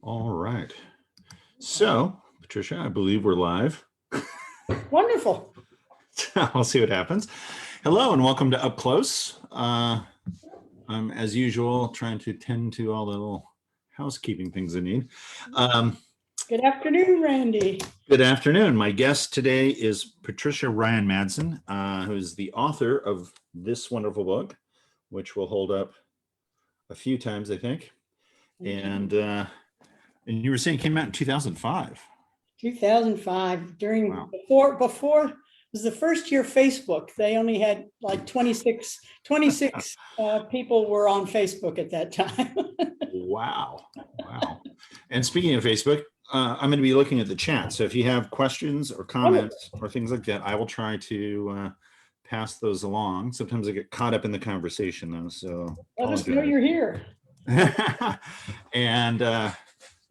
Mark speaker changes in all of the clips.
Speaker 1: All right. So, Patricia, I believe we're live.
Speaker 2: Wonderful.
Speaker 1: I'll see what happens. Hello and welcome to Up Close. I'm, as usual, trying to tend to all the little housekeeping things I need.
Speaker 2: Good afternoon, Randy.
Speaker 1: Good afternoon. My guest today is Patricia Ryan Madson, who is the author of this wonderful book, which we'll hold up a few times, I think. And you were saying it came out in 2005.
Speaker 2: 2005, before it was the first year Facebook. They only had like 26 people were on Facebook at that time.
Speaker 1: Wow. And speaking of Facebook, I'm going to be looking at the chat. So if you have questions or comments or things like that, I will try to pass those along. Sometimes I get caught up in the conversation though, so
Speaker 2: let us know you're here.
Speaker 1: And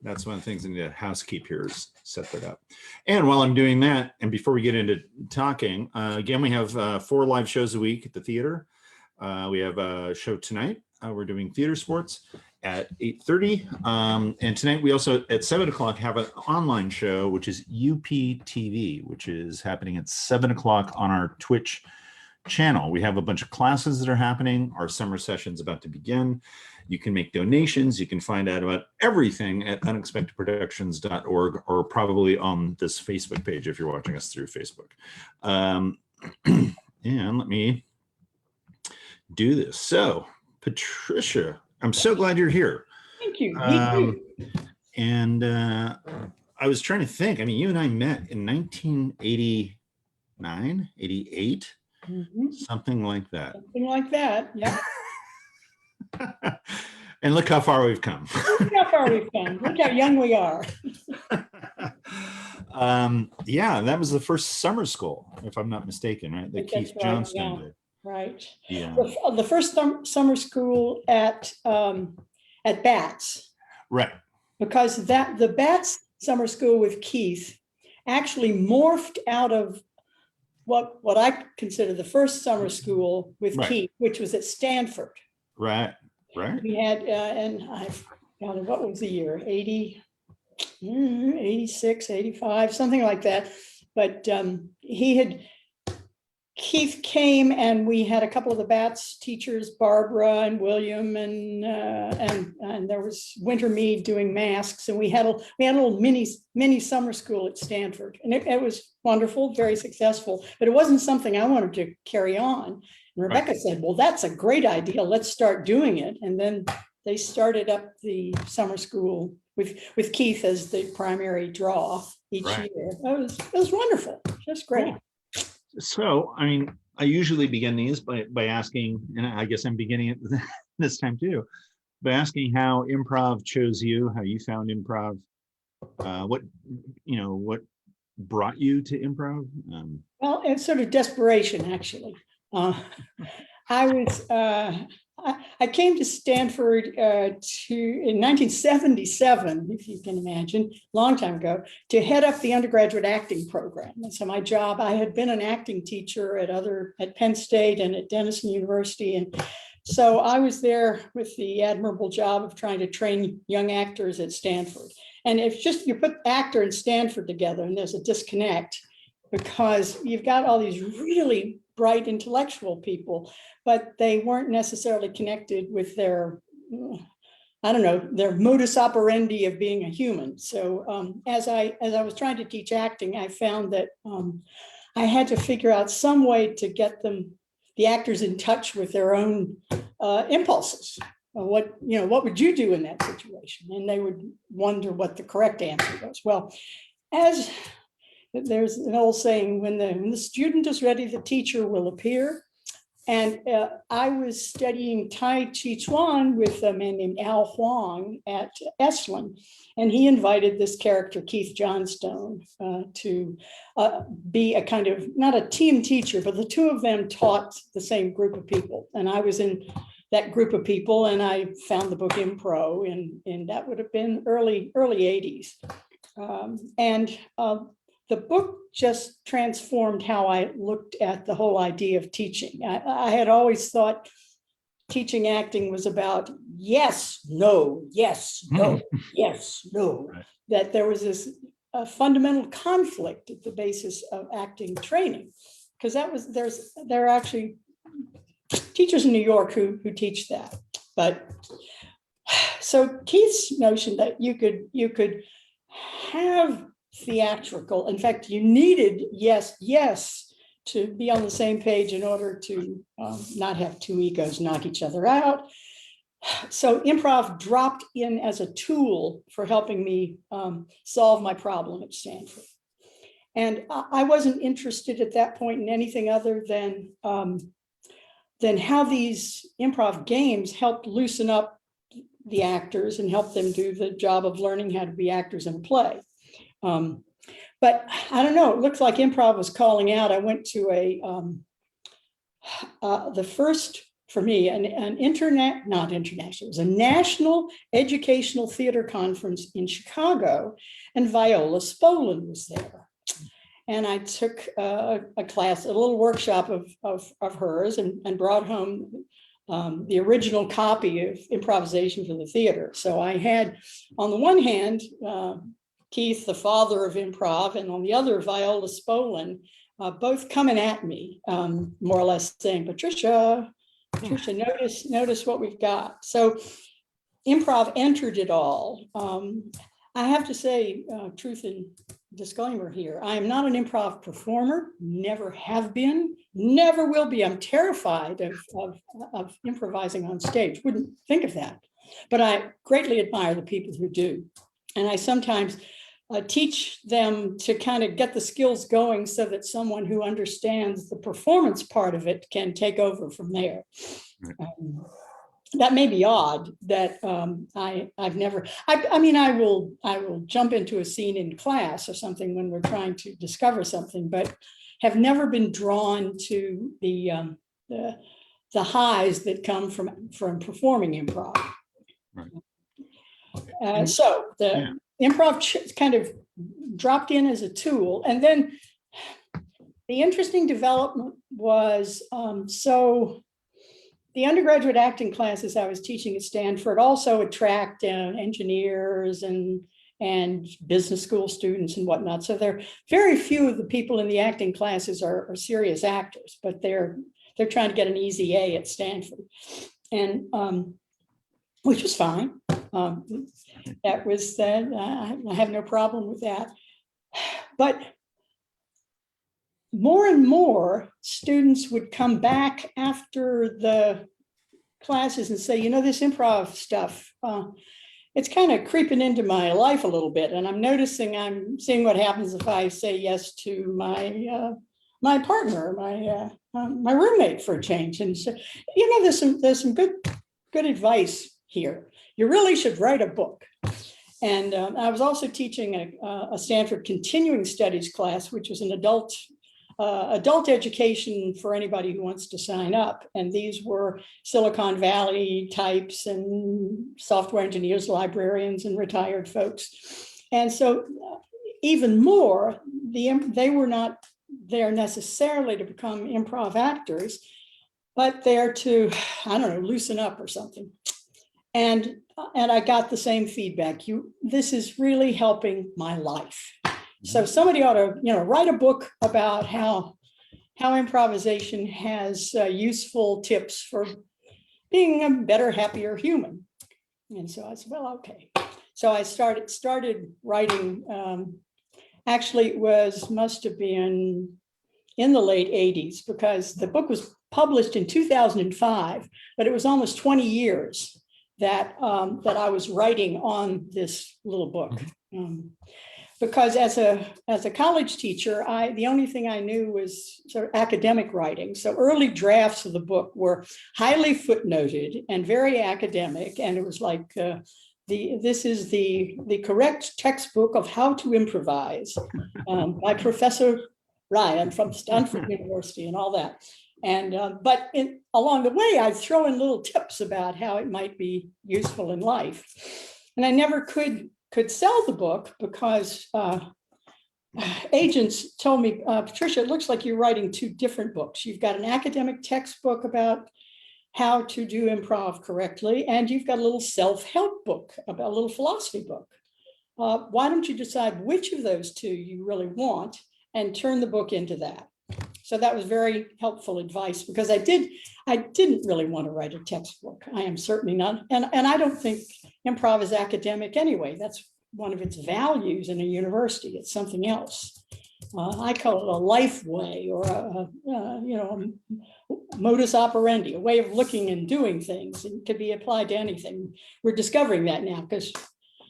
Speaker 1: that's one of the things I need to housekeep here is set that up. And while I'm doing that, and before we get into talking, again, we have 4 live shows a week at the theater. We have a show tonight. We're doing theater sports at 8:30. And tonight we also at 7 o'clock have an online show, which is UPTV, which is happening at 7 o'clock on our Twitch channel. We have a bunch of classes that are happening. Our summer session's about to begin. You can make donations. You can find out about everything at unexpectedproductions.org or probably on this Facebook page if you're watching us through Facebook. And let me do this. So, Patricia, I'm so glad you're here.
Speaker 2: Thank you. Me too.
Speaker 1: And I was trying to think. I mean, you and I met in 1989, 88, something like that.
Speaker 2: Something like that, yeah.
Speaker 1: And look how far we've come.
Speaker 2: Look how far we've come. Look how young we are.
Speaker 1: Yeah, that was the first summer school, if I'm not mistaken, right? That Keith Johnston did.
Speaker 2: Right.
Speaker 1: Yeah.
Speaker 2: The first summer school at Bats.
Speaker 1: Right.
Speaker 2: Because the Bats summer school with Keith actually morphed out of what I consider the first summer school with Keith, which was at Stanford.
Speaker 1: Right.
Speaker 2: We had, and what was the year? 86, 85, something like that. But Keith came and we had a couple of the Bats teachers, Barbara and William, and there was Winter Mead doing masks, and we had a little mini summer school at Stanford, and it was wonderful, very successful, but it wasn't something I wanted to carry on. And Rebecca said, well, that's a great idea. Let's start doing it. And then they started up the summer school with Keith as the primary draw each year. It was wonderful, just great.
Speaker 1: Cool. So, I mean, I usually begin these by asking, and I guess I'm beginning it this time too, by asking how improv chose you, how you found improv, what brought you to improv?
Speaker 2: Well, it's sort of desperation, actually. I came to Stanford in 1977, if you can imagine, a long time ago, to head up the undergraduate acting program. And so my job, I had been an acting teacher at Penn State and at Denison University. And so I was there with the admirable job of trying to train young actors at Stanford. And it's just, you put actor and Stanford together and there's a disconnect because you've got all these really bright intellectual people, but they weren't necessarily connected with their modus operandi of being a human. So as I was trying to teach acting, I found that I had to figure out some way to get the actors in touch with their own impulses. What would you do in that situation? And they would wonder what the correct answer was. Well, as there's an old saying, when the student is ready, the teacher will appear. And I was studying Tai Chi Chuan with a man named Al Huang at Esalen. And he invited this character, Keith Johnstone, to be a kind of, not a team teacher, but the two of them taught the same group of people. And I was in that group of people, and I found the book Improv, and that would have been early 80s. The book just transformed how I looked at the whole idea of teaching. I had always thought teaching acting was about yes, no, yes, no, yes, no.
Speaker 1: Right.
Speaker 2: That there was this fundamental conflict at the basis of acting training, because there are actually teachers in New York who teach that. But so Keith's notion that you could have theatrical, in fact, you needed yes, yes to be on the same page in order to not have two egos knock each other out. So improv dropped in as a tool for helping me solve my problem at Stanford. And I wasn't interested at that point in anything other than how these improv games helped loosen up the actors and help them do the job of learning how to be actors in a play. But I don't know, it looks like improv was calling out. I went to the first, for me, not international, it was a national educational theater conference in Chicago, and Viola Spolin was there. And I took a class, a little workshop of hers, and brought home the original copy of Improvisation for the Theater. So I had, on the one hand, Keith, the father of improv, and on the other, Viola Spolin, both coming at me, more or less saying, Patricia, notice what we've got. So improv entered it all. I have to say, truth and disclaimer here, I am not an improv performer, never have been, never will be. I'm terrified of improvising on stage, wouldn't think of that. But I greatly admire the people who do. And I sometimes teach them to kind of get the skills going so that someone who understands the performance part of it can take over from there. That may be odd that I've never, I mean, I will jump into a scene in class or something when we're trying to discover something, but have never been drawn to the highs that come from performing improv.
Speaker 1: Right.
Speaker 2: So the improv kind of dropped in as a tool. And then the interesting development was, so the undergraduate acting classes I was teaching at Stanford also attract engineers and business school students and whatnot. So there are very few of the people in the acting classes are serious actors, but they're trying to get an easy A at Stanford, and which was fine. That was that. I have no problem with that. But more and more students would come back after the classes and say, you know, this improv stuff, it's kind of creeping into my life a little bit. And I'm seeing what happens if I say yes to my partner, my roommate for a change. And so, you know, there's some good advice here. You really should write a book. And I was also teaching a Stanford continuing studies class, which was an adult education for anybody who wants to sign up. And these were Silicon Valley types and software engineers, librarians, and retired folks. And so even more, they were not there necessarily to become improv actors, but there to, I don't know, loosen up or something. And I got the same feedback. This is really helping my life. So somebody ought to, you know, write a book about how improvisation has useful tips for being a better, happier human. And so I said, well, okay. So I started writing. Actually, it must have been in the late 80s, because the book was published in 2005, but it was almost 20 years that I was writing on this little book. Because as a college teacher, the only thing I knew was sort of academic writing. So early drafts of the book were highly footnoted and very academic. And it was like, this is the correct textbook of how to improvise by Professor Ryan from Stanford University and all that. And but along the way, I'd throw in little tips about how it might be useful in life. And I never could sell the book because agents told me, Patricia, it looks like you're writing two different books. You've got an academic textbook about how to do improv correctly, and you've got a little self-help book, about a little philosophy book. Why don't you decide which of those two you really want and turn the book into that? So that was very helpful advice, because I didn't really want to write a textbook. I am certainly not, and I don't think improv is academic anyway. That's one of its values in a university. It's something else. I call it a life way, or a modus operandi, a way of looking and doing things, and could be applied to anything. We're discovering that now, because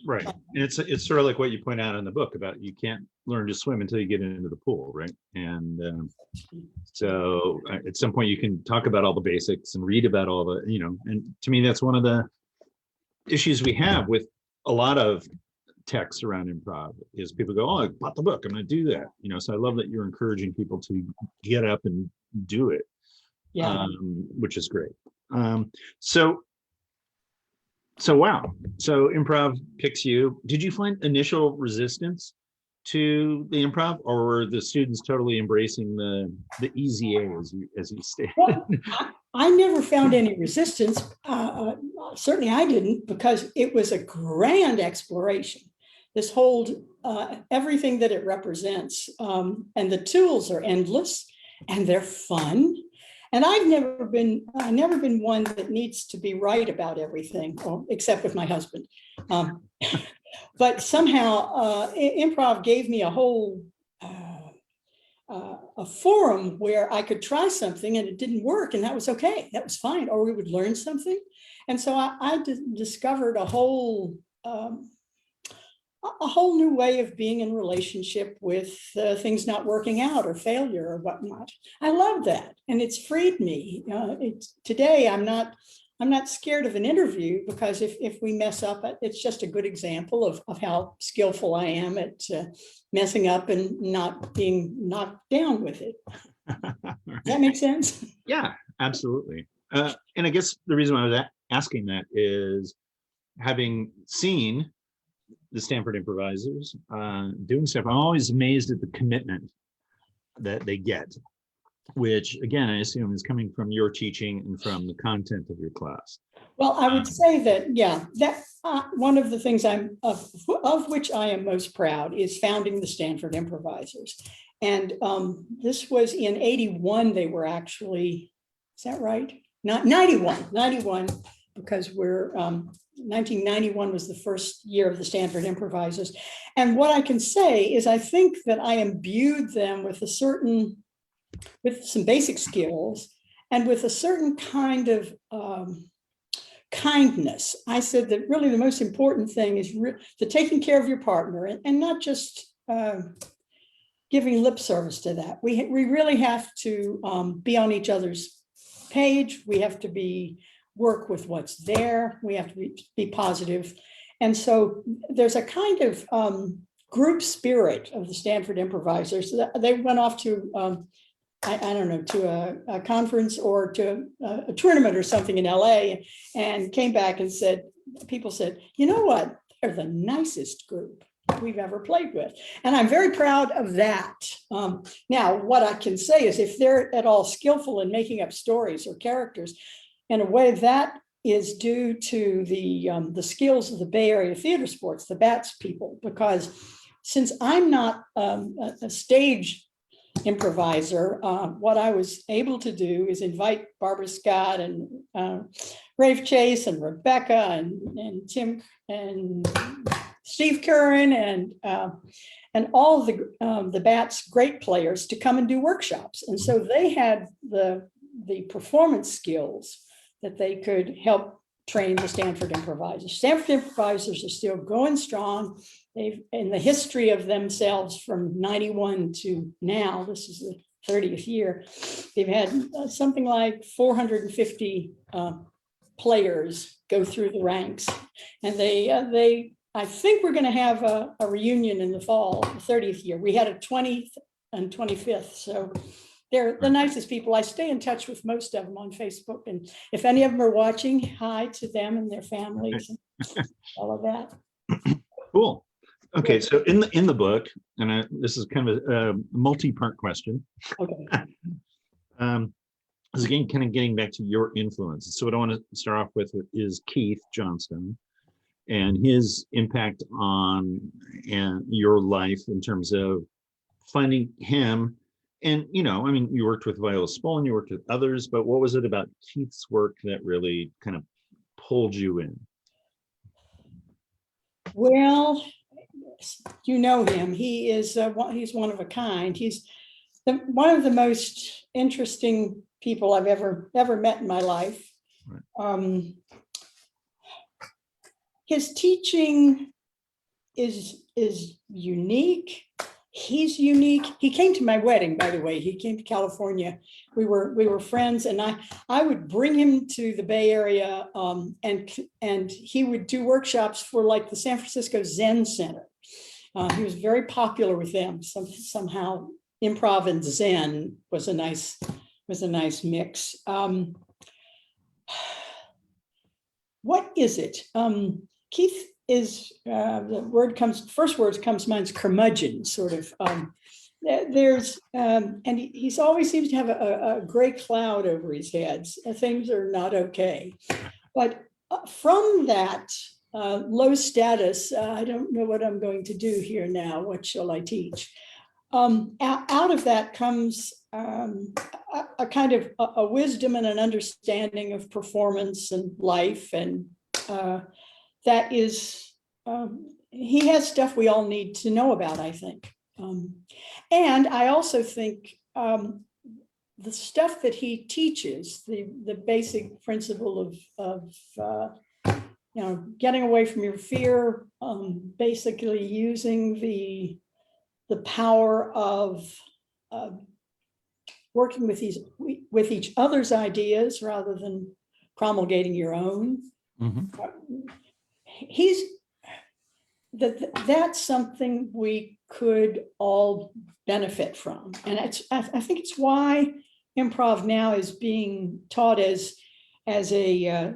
Speaker 1: right. And it's sort of like what you point out in the book about you can't learn to swim until you get into the pool, right? And so at some point you can talk about all the basics and read about all the, and to me, that's one of the issues we have with a lot of texts around improv is people go, oh, I bought the book, I'm going to do that. So I love that you're encouraging people to get up and do it, which is great. So wow. So improv picks you. Did you find initial resistance to the improv, or were the students totally embracing the easy A, as you stated?
Speaker 2: Well, I never found any resistance. Certainly I didn't, because it was a grand exploration. This whole, everything that it represents, and the tools are endless and they're fun. And I've never been one that needs to be right about everything, except with my husband. But somehow improv gave me a whole a forum where I could try something and it didn't work, and that was okay. That was fine. Or we would learn something. And so I discovered a whole new way of being in relationship with things not working out, or failure, or whatnot. I love that, and it's freed me. Today I'm not scared of an interview, because if we mess up, it's just a good example of how skillful I am at messing up and not being knocked down with it. Does that make sense?
Speaker 1: Yeah, absolutely. And I guess the reason why I was asking that is, having seen the Stanford Improvisers doing stuff, I'm always amazed at the commitment that they get, which again, I assume is coming from your teaching and from the content of your class.
Speaker 2: Well, I would say that, yeah, that one of the things of which I am most proud is founding the Stanford Improvisers. And this was in 81, they were actually, is that right? Not 91, because we're 1991 was the first year of the Stanford Improvisers. And what I can say is, I think that I imbued them with some basic skills and with a certain kind of kindness. I said that really the most important thing is the taking care of your partner, and not just giving lip service to that. We really have to be on each other's page. We have to work with what's there. We have to be positive. And so there's a kind of group spirit of the Stanford Improvisers. They went off to, I don't know, to a conference or to a tournament or something in LA, and came back and people said, you know what? They're the nicest group we've ever played with. And I'm very proud of that. Now, what I can say is, if they're at all skillful in making up stories or characters, in a way that is due to the skills of the Bay Area theater sports, the BATS people, because since I'm not a stage improviser, what I was able to do is invite Barbara Scott and Rafe Chase and Rebecca and Tim and Steve Curran and all of the BATS great players to come and do workshops. And so they had the performance skills that they could help train the Stanford Improvisers. Stanford Improvisers are still going strong. They've, in the history of themselves from 91 to now, this is the 30th year, they've had something like 450 players go through the ranks. And I think we're going to have a reunion in the fall, the 30th year. We had a 20th and 25th. So they're the nicest people. I stay in touch with most of them on Facebook. And if any of them are watching, hi to them and their families and all of that.
Speaker 1: Cool. Okay, so in the book, and this is kind of a multi-part question.
Speaker 2: Okay.
Speaker 1: is again, kind of getting back to your influence. So what I want to start off with is Keith Johnstone and his impact on your life in terms of finding him. And, you know, I mean, you worked with Viola Spolin, you worked with others, but what was it about Keith's work that really kind of pulled you in?
Speaker 2: Well, you know him. He is he's one of a kind. He's one of the most interesting people I've ever met in my life. Right. His teaching is unique. He's unique. He came to my wedding, by the way. He came to California. We were friends, and I would bring him to the Bay Area, and he would do workshops for like the San Francisco Zen Center. He was very popular with them. Somehow, improv and Zen was a nice mix. What is it? Keith is the first word comes to mind is curmudgeon, sort of. And he's always seems to have a gray cloud over his head. Things are not okay. But from that low status, I don't know what I'm going to do here now. What shall I teach? Out of that comes a kind of a wisdom and an understanding of performance and life, and that is, he has stuff we all need to know about, I think. And I also think the stuff that he teaches, the basic principle of getting away from your fear, basically using the power of working with each other's ideas rather than promulgating your own. Mm-hmm. That's something we could all benefit from, and I think it's why improv now is being taught as a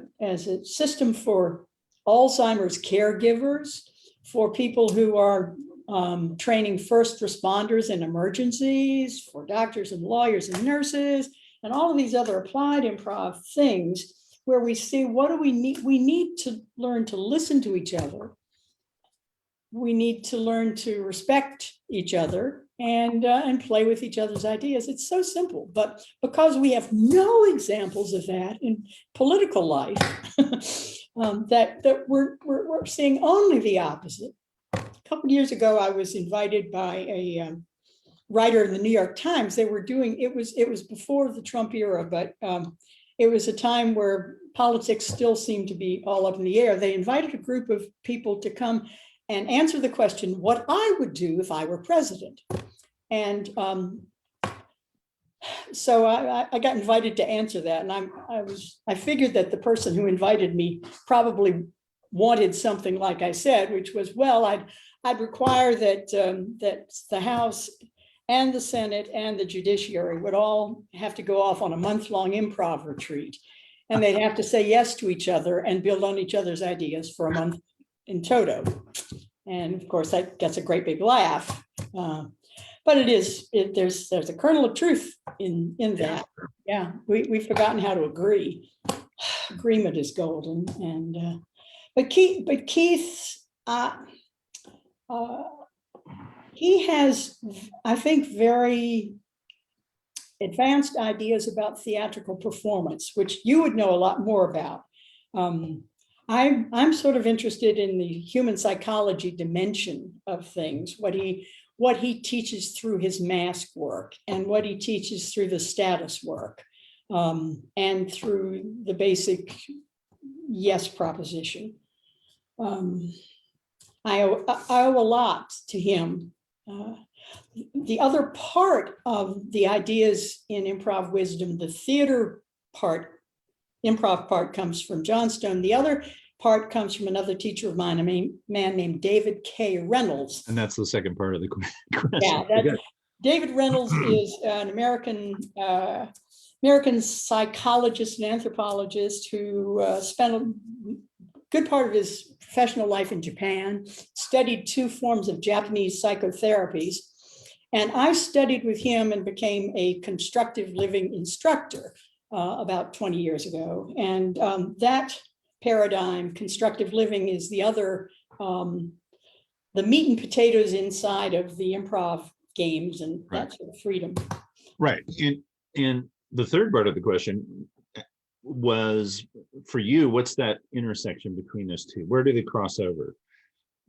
Speaker 2: system for Alzheimer's caregivers, for people who are training first responders in emergencies, for doctors and lawyers and nurses, and all of these other applied improv things, where we see what do we need? We need to learn to listen to each other. We need to learn to respect each other and play with each other's ideas. It's so simple, but because we have no examples of that in political life, that we're seeing only the opposite. A couple of years ago, I was invited by a writer in the New York Times. They were doing, it was before the Trump era, but it was a time where politics still seemed to be all up in the air. They invited a group of people to come and answer the question, what I would do if I were president. And so I got invited to answer that. And I figured that the person who invited me probably wanted something like I said, which was, well, I'd require that the House and the Senate and the judiciary would all have to go off on a month-long improv retreat. And they'd have to say yes to each other and build on each other's ideas for a month in toto. And of course, that gets a great big laugh. But there's a kernel of truth in that. Yeah, we've forgotten how to agree. Agreement is golden. And but Keith, he has, I think, very advanced ideas about theatrical performance, which you would know a lot more about. I'm sort of interested in the human psychology dimension of things, what he teaches through his mask work and what he teaches through the status work, and through the basic yes proposition. I owe a lot to him. The other part of the ideas in improv wisdom, the theater part, improv part, comes from Johnstone. The other part comes from another teacher of mine, a man named David K. Reynolds.
Speaker 1: And that's the second part of the question.
Speaker 2: Yeah, David Reynolds is an American psychologist and anthropologist who spent a good part of his professional life in Japan, studied 2 forms of Japanese psychotherapies. And I studied with him and became a constructive living instructor. about 20 years ago. And that paradigm, constructive living, is the other, the meat and potatoes inside of the improv games and that sort of freedom.
Speaker 1: Right. And the third part of the question was, for you, what's that intersection between those two? Where do they cross over?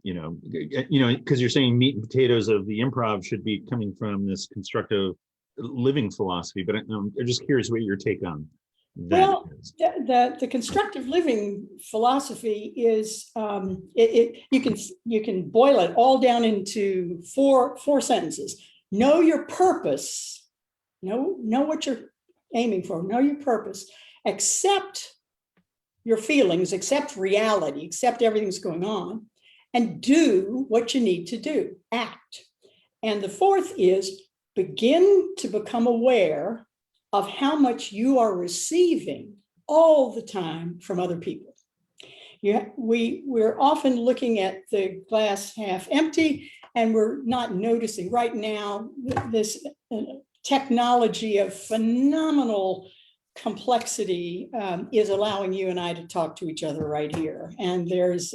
Speaker 1: Because you're saying meat and potatoes of the improv should be coming from this constructive living philosophy, but I'm just curious what your take on that
Speaker 2: Well,
Speaker 1: is.
Speaker 2: the constructive living philosophy is, you can boil it all down into four sentences. Know your purpose. Know what you're aiming for. Know your purpose. Accept your feelings. Accept reality. Accept everything's going on, and do what you need to do. Act. And the fourth is begin to become aware of how much you are receiving all the time from other people. We're often looking at the glass half empty, and we're not noticing right now this technology of phenomenal complexity is allowing you and I to talk to each other right here. And there's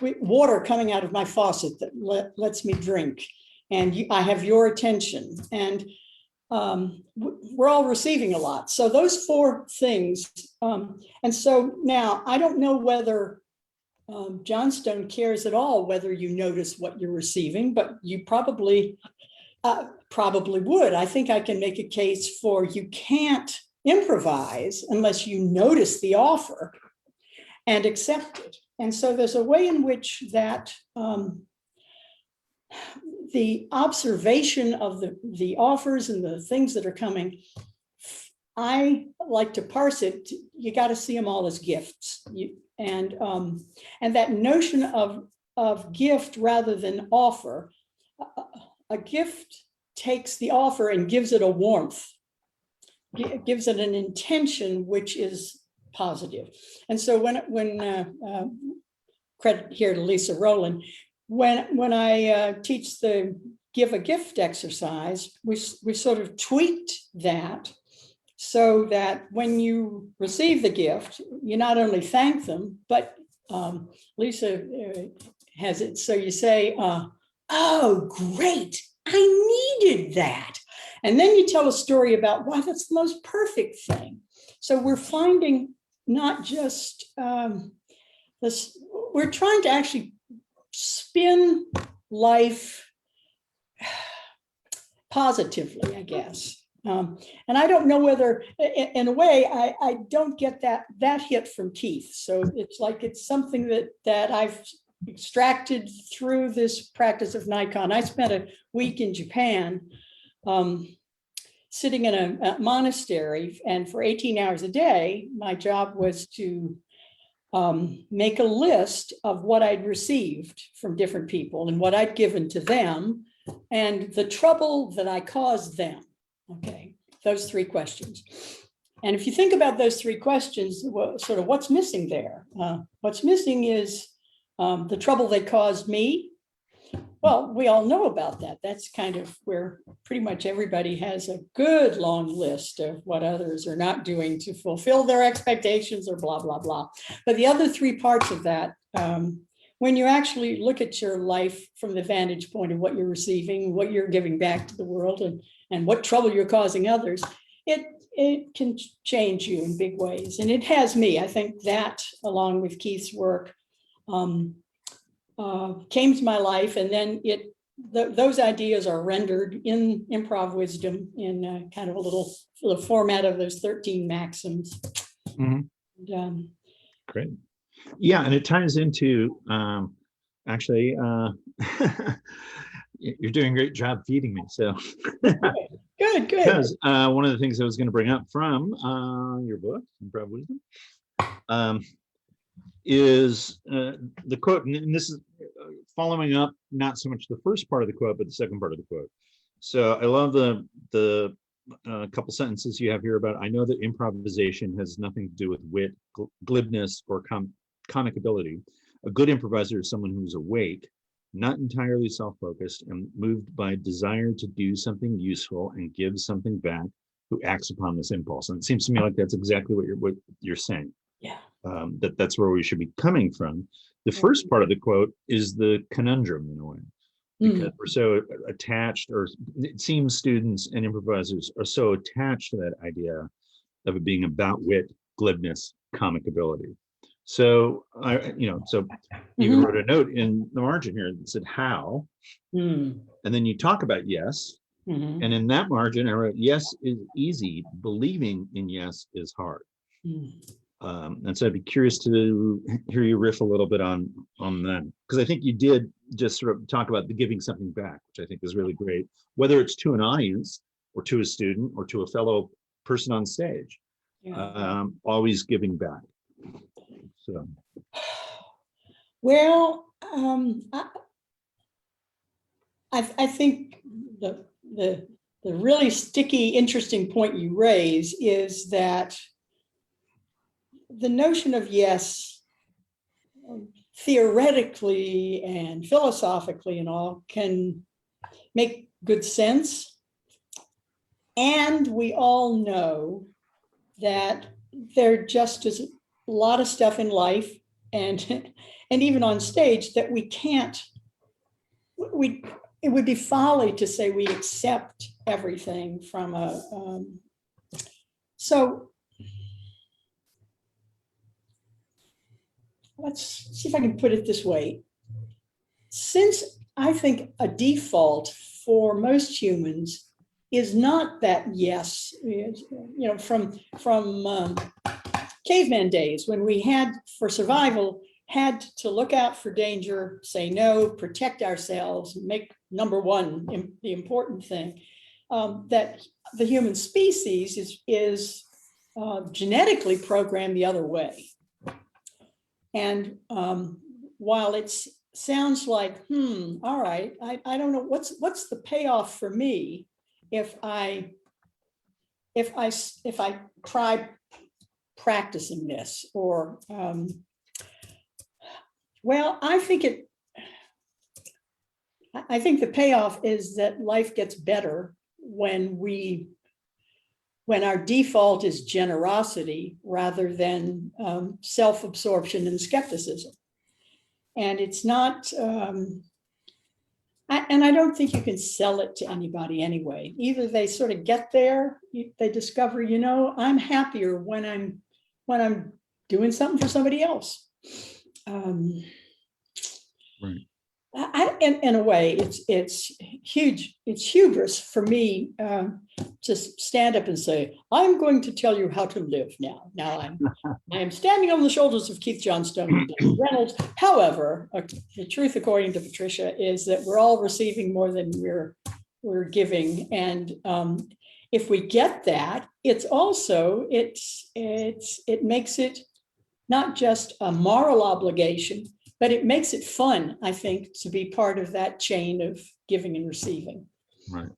Speaker 2: water coming out of my faucet that lets me drink. And I have your attention. And we're all receiving a lot. So those four things. And so now I don't know whether Johnstone cares at all whether you notice what you're receiving, but you probably would. I think I can make a case for you can't improvise unless you notice the offer and accept it. And so there's a way in which that the observation of the offers and the things that are coming, I like to parse it. You got to see them all as gifts. And that notion of gift rather than offer, a gift takes the offer and gives it a warmth, gives it an intention which is positive. And so when credit here to Lisa Rowland, when I teach the give a gift exercise, we sort of tweaked that so that when you receive the gift, you not only thank them, but Lisa has it so you say, oh, great, I needed that. And then you tell a story about why that's the most perfect thing. So we're finding not just this, we're trying to actually spin life positively, I guess. And I don't know whether, in a way, I don't get that hit from Keith. So it's like it's something that I've extracted through this practice of Nikon. I spent a week in Japan sitting in a monastery, and for 18 hours a day, my job was to make a list of what I'd received from different people and what I'd given to them and the trouble that I caused them. Okay, those three questions. And if you think about those three questions, sort of what's missing there? What's missing is the trouble they caused me. Well, we all know about that. That's kind of where pretty much everybody has a good long list of what others are not doing to fulfill their expectations or blah, blah, blah. But the other three parts of that, when you actually look at your life from the vantage point of what you're receiving, what you're giving back to the world, and what trouble you're causing others, it can change you in big ways. And it has me. I think that, along with Keith's work, came to my life, and then those ideas are rendered in Improv Wisdom in kind of a little format of those 13 maxims. Mm-hmm. And,
Speaker 1: great. Yeah, and it ties into actually you're doing a great job feeding me. So
Speaker 2: good.
Speaker 1: Because one of the things I was going to bring up from your book, Improv Wisdom, is the quote, and this is following up not so much the first part of the quote, but the second part of the quote. So I love the couple sentences you have here about, I know that improvisation has nothing to do with wit, glibness, or comic ability. A good improviser is someone who's awake, not entirely self-focused, and moved by desire to do something useful and give something back who acts upon this impulse. And it seems to me like that's exactly what you're saying.
Speaker 2: Yeah.
Speaker 1: That's where we should be coming from. The first part of the quote is the conundrum in a way, because we're so attached, or it seems students and improvisers are so attached to that idea of it being about wit, glibness, comic ability. So so you even wrote a note in the margin here that said how, and then you talk about yes, and in that margin I wrote yes is easy, believing in yes is hard. And so I'd be curious to hear you riff a little bit on that, because I think you did just sort of talk about the giving something back, which I think is really great, whether it's to an audience or to a student or to a fellow person on stage. Always giving back. So,
Speaker 2: well, I think the really sticky, interesting point you raise is that the notion of yes, theoretically and philosophically and all, can make good sense. And we all know that there just is a lot of stuff in life and even on stage that we can't, it would be folly to say we accept everything from so let's see if I can put it this way. Since I think a default for most humans is not that yes, from caveman days, when we had, for survival, had to look out for danger, say no, protect ourselves, make number one the important thing, that the human species is genetically programmed the other way. And while it sounds like, all right, I don't know, what's the payoff for me if I try practicing this, or well, I think the payoff is that life gets better when our default is generosity rather than self-absorption and skepticism. And it's not, and I don't think you can sell it to anybody anyway. Either they sort of get there, they discover, I'm happier when I'm doing something for somebody else.
Speaker 1: Right.
Speaker 2: In a way, it's huge. It's hubris for me to stand up and say, I'm going to tell you how to live now. Now I am standing on the shoulders of Keith Johnstone and David Reynolds. However, the truth, according to Patricia, is that we're all receiving more than we're giving. And if we get that, it's also, it makes it not just a moral obligation, but it makes it fun, I think, to be part of that chain of giving and receiving.
Speaker 1: Right.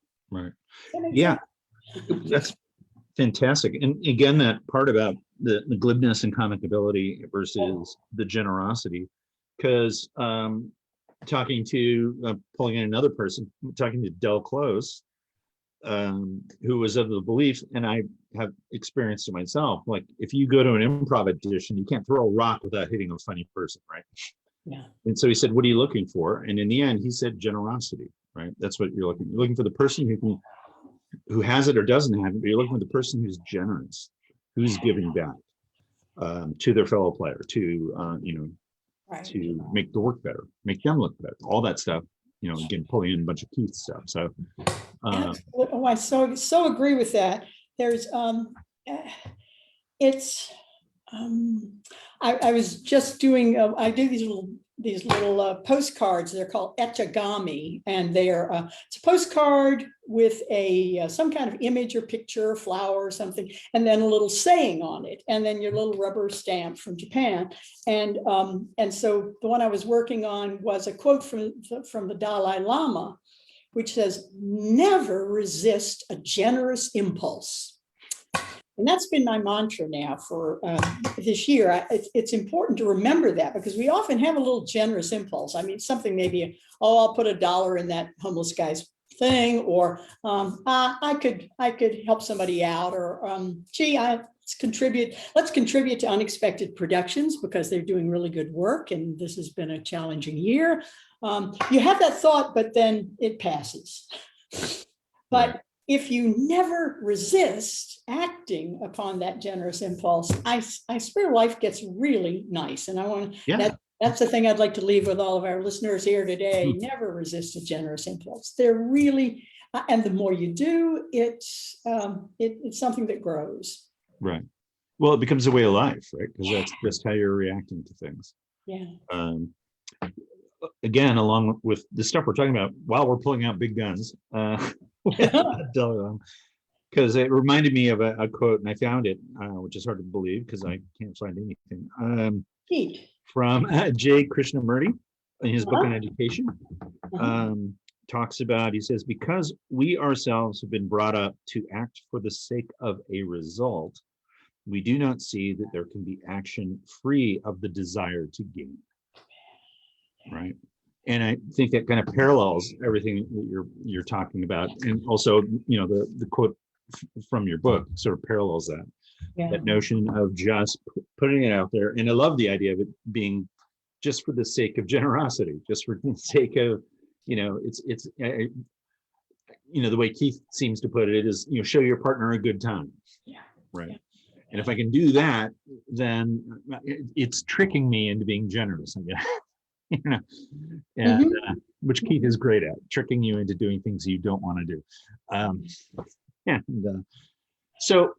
Speaker 1: Yeah, that's fantastic. And again, that part about the glibness and comic ability versus the generosity, because talking to, pulling in another person, talking to Del Close, who was of the belief, and I have experienced it myself, like if you go to an improv audition, you can't throw a rock without hitting a funny person, right?
Speaker 2: Yeah.
Speaker 1: And so he said, what are you looking for? And in the end, he said generosity, right? That's what you're looking for, the person who has it or doesn't have it, but you're looking for the person who's generous, who's giving back to their fellow player, to
Speaker 2: Right.
Speaker 1: to make the work better, make them look better, all that stuff, again, pulling in a bunch of Keith stuff. So
Speaker 2: I so agree with that. There's I was just doing I do these little postcards. They're called etchagami, and they're it's a postcard with some kind of image or picture, flower or something, and then a little saying on it, and then your little rubber stamp from Japan. And so the one I was working on was a quote from the Dalai Lama, which says, "Never resist a generous impulse." And that's been my mantra now for this year. It's important to remember that, because we often have a little generous impulse. I mean, something maybe, I'll put $1 in that homeless guy's thing, or I could help somebody out, or gee, let's contribute to Unexpected Productions because they're doing really good work and this has been a challenging year. You have that thought, but then it passes. But
Speaker 1: Right.
Speaker 2: if you never resist acting upon that generous impulse, I swear life gets really nice. And I want
Speaker 1: Yeah.
Speaker 2: that's the thing I'd like to leave with all of our listeners here today. Never resist a generous impulse. They're really, and the more you do, it's something that grows.
Speaker 1: Right. Well, it becomes a way of life, right? Because that's just how you're reacting to things.
Speaker 2: Yeah.
Speaker 1: Again, along with the stuff we're talking about, while we're pulling out big guns, because it reminded me of a quote, and I found it, which is hard to believe because I can't find anything, from J. Krishnamurti in his book on education. Talks about, he says, because we ourselves have been brought up to act for the sake of a result, we do not see that there can be action free of the desire to gain. Right. And I think that kind of parallels everything that you're talking about. And also, you know, the quote from your book sort of parallels that. Yeah. That notion of just putting it out there. And I love the idea of it being just for the sake of generosity, just for the sake of, you know, it's you know, the way Keith seems to put it is, you know, show your partner a good time. Yeah. Right. Yeah. And if I can do that, then it's tricking me into being generous, I guess. You know, and which Keith is great at, tricking you into doing things you don't want to do. So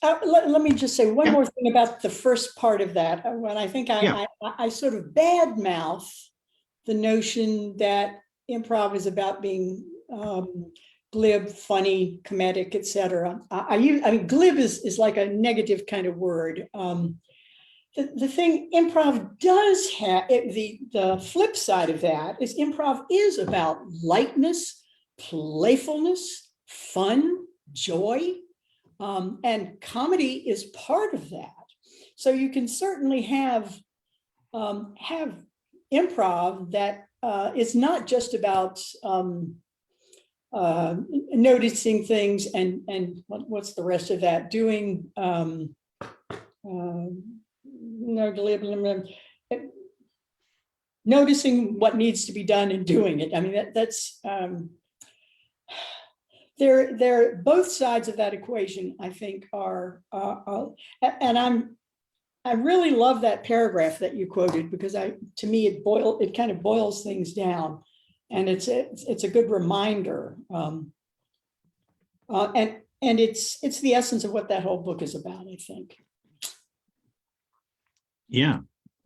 Speaker 2: let me just say one more thing about the first part of that. When I think I sort of badmouth the notion that improv is about being glib, funny, comedic, etc. I mean, glib is like a negative kind of word. The thing improv does have, the flip side of that is improv is about lightness, playfulness, fun, joy, and comedy is part of that. So you can certainly have improv that is not just about noticing things and what's the rest of that, doing noticing what needs to be done and doing it. I mean, that's they're both sides of that equation, I think, are and I really love that paragraph that you quoted, because to me it kind of boils things down, and it's a good reminder, and it's the essence of what that whole book is about, I think.
Speaker 1: Yeah,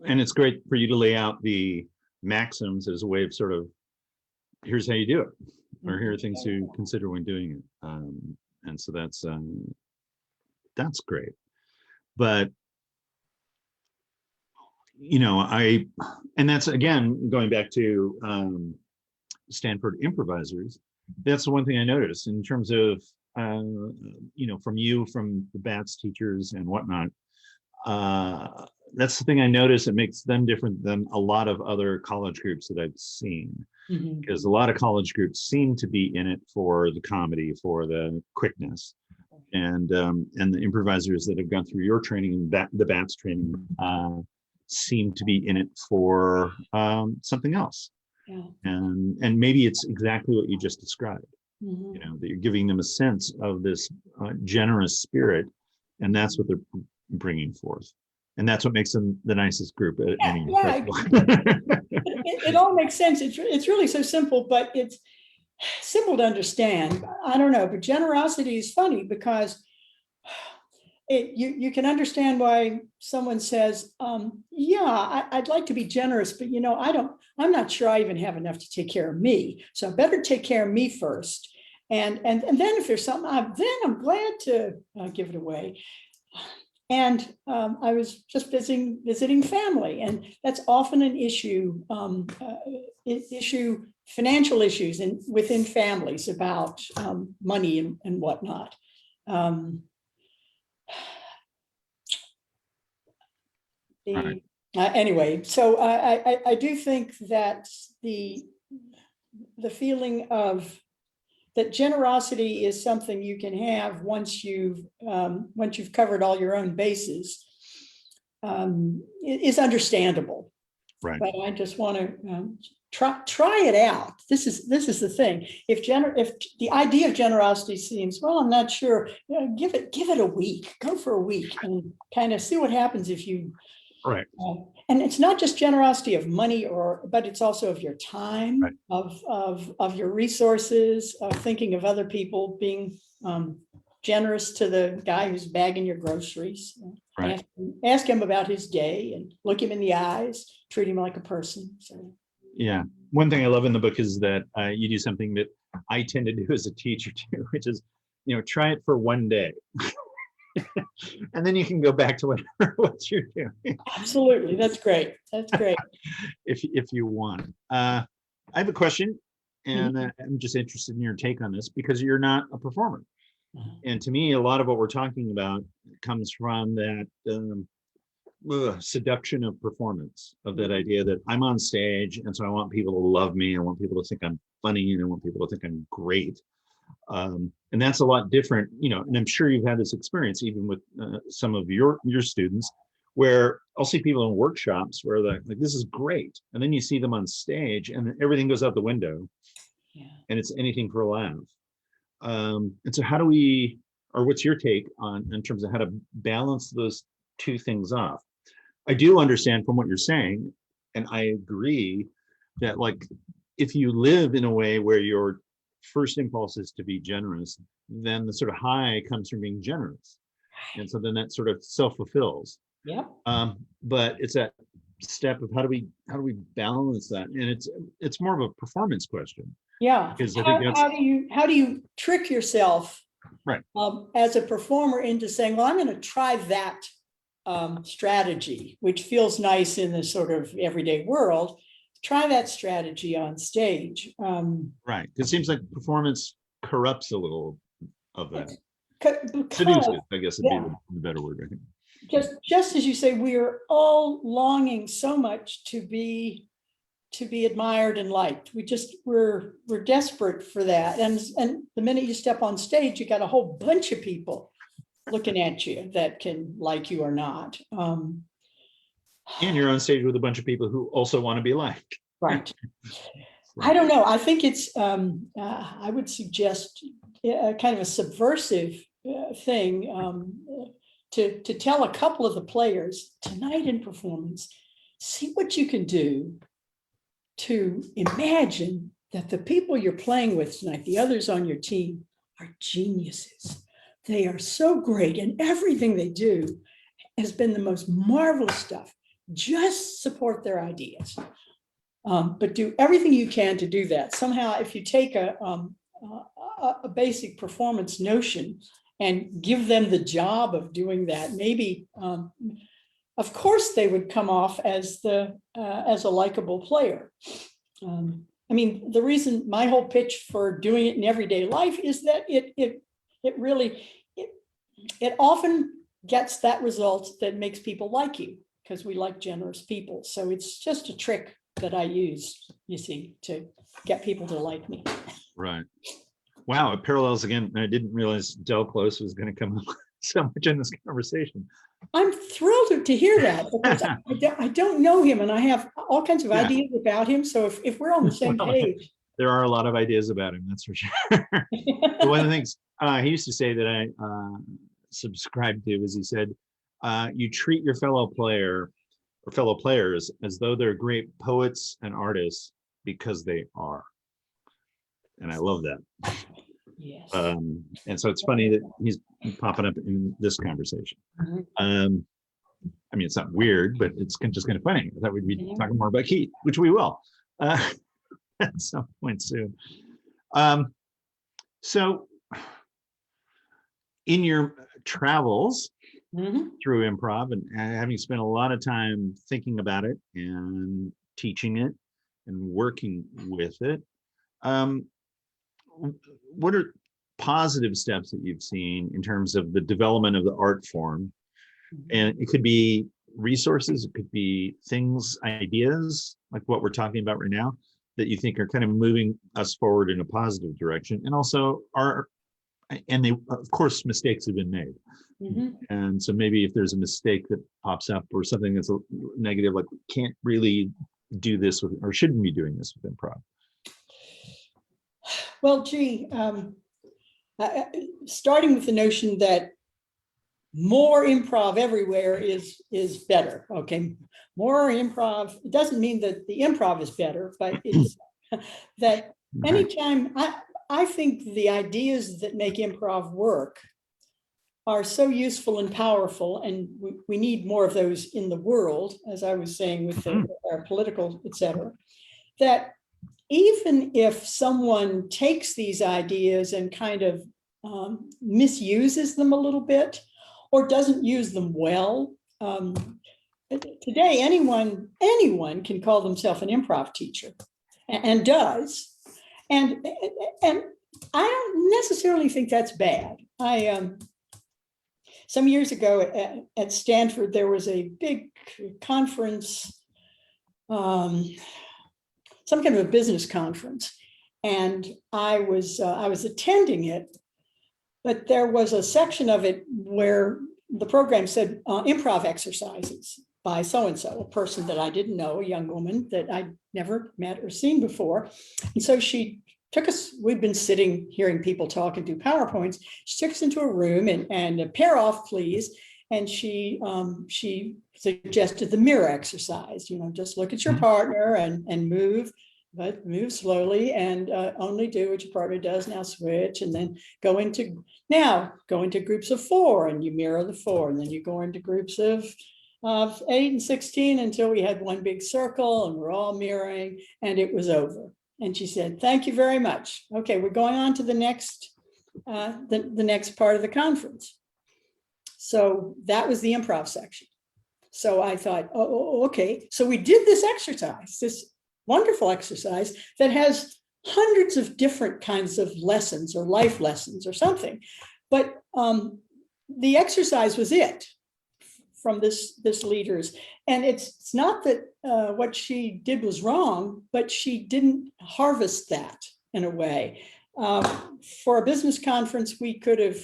Speaker 1: and it's great for you to lay out the maxims as a way of sort of, here's how you do it, or here are things to consider when doing it, and so that's great. But you know, and that's again going back to Stanford Improvisers. That's the one thing I noticed in terms of you know, from the BATS teachers and whatnot. That's the thing I noticed that makes them different than a lot of other college groups that I've seen, because a lot of college groups seem to be in it for the comedy, for the quickness, and the improvisers that have gone through your training, the BATS training, seem to be in it for something else. Yeah. And maybe it's exactly what you just described. You know, that you're giving them a sense of this generous spirit, and that's what they're bringing forth. And that's what makes them the nicest group at any festival. It
Speaker 2: all makes sense. It's really so simple, but it's simple to understand. I don't know, but generosity is funny because you can understand why someone says, yeah, I'd like to be generous, but you know, I'm not sure I even have enough to take care of me. So I better take care of me first. And then if there's something, then I'm glad to give it away. And I was just visiting family, and that's often an issue, financial issues within families about money and whatnot. Anyway, so I do think that the feeling of that generosity is something you can have once you've covered all your own bases, is understandable.
Speaker 1: Right.
Speaker 2: But I just want to try it out. This is the thing. If the idea of generosity seems, well, I'm not sure, give it a week. Go for a week and kind of see what happens if you.
Speaker 1: Right.
Speaker 2: And it's not just generosity of money, but it's also of your time,
Speaker 1: right.
Speaker 2: of your resources, of thinking of other people, being generous to the guy who's bagging your groceries.
Speaker 1: Right.
Speaker 2: Ask him about his day and look him in the eyes, treat him like a person. So.
Speaker 1: Yeah. One thing I love in the book is that you do something that I tend to do as a teacher too, which is, try it for one day. And then you can go back to what you're doing.
Speaker 2: Absolutely. That's great. That's great.
Speaker 1: if you want. I have a question, and I'm just interested in your take on this because you're not a performer. And to me, a lot of what we're talking about comes from that seduction of performance, of that idea that I'm on stage, and so I want people to love me. I want people to think I'm funny, and I want people to think I'm great. And that's a lot different, and I'm sure you've had this experience even with some of your students, where I'll see people in workshops where they're like, this is great. And then you see them on stage and everything goes out the window, and it's anything for a laugh. And so how do we, or what's your take on in terms of how to balance those two things off? I do understand from what you're saying, and I agree that if you live in a way where your first impulse is to be generous, then the sort of high comes from being generous. And so then that sort of self-fulfills.
Speaker 2: Yeah.
Speaker 1: But it's that step of how do we balance that? And it's more of a performance question.
Speaker 2: Yeah.
Speaker 1: Because I think
Speaker 2: how do you trick yourself,
Speaker 1: right,
Speaker 2: as a performer into saying, well, I'm going to try that strategy, which feels nice in the sort of everyday world. Try that strategy on stage.
Speaker 1: Right. It seems like performance corrupts a little of that.
Speaker 2: Because,
Speaker 1: I guess would be the better word, I think.
Speaker 2: Just as you say, we are all longing so much to be admired and liked. We're desperate for that. And the minute you step on stage, you got a whole bunch of people looking at you that can like you or not.
Speaker 1: And you're on stage with a bunch of people who also want to be liked.
Speaker 2: Right. I don't know. I think it's, I would suggest kind of a subversive thing to tell a couple of the players tonight in performance, see what you can do to imagine that the people you're playing with tonight, the others on your team, are geniuses. They are so great, and everything they do has been the most marvelous stuff. Just support their ideas, but do everything you can to do that. Somehow, if you take a basic performance notion and give them the job of doing that, maybe, of course, they would come off as a likable player. I mean, the reason my whole pitch for doing it in everyday life is that it often gets that result that makes people like you, because we like generous people. So it's just a trick that I use, you see, to get people to like me. Right.
Speaker 1: Wow, it parallels again. I didn't realize Del Close was going to come up so much in this conversation.
Speaker 2: I'm thrilled to hear that, because I don't know him, and I have all kinds of ideas about him. So if we're on the same page.
Speaker 1: There are a lot of ideas about him, that's for sure. But one of the things he used to say that I subscribed to is he said, you treat your fellow player or fellow players as though they're great poets and artists because they are. And I love that.
Speaker 2: Yes.
Speaker 1: And so it's funny that he's popping up in this conversation. I mean, it's not weird, but it's just kind of funny. I thought we'd be talking more about Keith, which we will at some point soon. So in your travels through improv and having spent a lot of time thinking about it and teaching it and working with it, what are positive steps that you've seen in terms of the development of the art form? And it could be resources, it could be things, ideas, like what we're talking about right now. that you think are kind of moving us forward in a positive direction, and also and they, of course, mistakes have been made. And so maybe if there's a mistake that pops up or something that's a negative, like can't really do this with, or shouldn't be doing this with improv.
Speaker 2: Well, gee, starting with the notion that more improv everywhere is better. Okay, more improv. It doesn't mean that the improv is better, but it's that anytime I think the ideas that make improv work are so useful and powerful, and we need more of those in the world, as I was saying with our political, et cetera, that even if someone takes these ideas and kind of misuses them a little bit or doesn't use them well, today anyone can call themselves an improv teacher and does. And I don't necessarily think that's bad. Some years ago at Stanford, there was a big conference, some kind of a business conference, and I was attending it, but there was a section of it where the program said improv exercises by so-and-so, a person that I didn't know, a young woman that I'd never met or seen before. And so she took us, we'd been sitting, hearing people talk and do PowerPoints. She took us into a room and a pair off, please. And she suggested the mirror exercise, just look at your partner and move, but move slowly and only do what your partner does. Now switch, and then go into groups of 4 and you mirror the 4. And then you go into groups of 8 and 16 until we had one big circle and we're all mirroring, and it was over. And she said, "Thank you very much. Okay, we're going on to the next the next part of the conference." So that was the improv section. So I thought, oh, okay. So we did this exercise, this wonderful exercise that has hundreds of different kinds of lessons or life lessons or something. But the exercise was it from this leader's. And it's not that what she did was wrong, but she didn't harvest that in a way. For a business conference, we could have,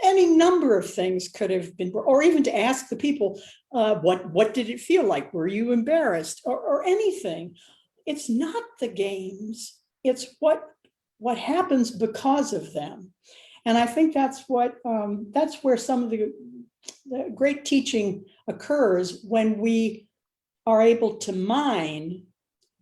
Speaker 2: any number of things could have been, or even to ask the people, what did it feel like? Were you embarrassed or anything? It's not the games, it's what happens because of them. And I think that's where some of the great teaching occurs, when we are able to mine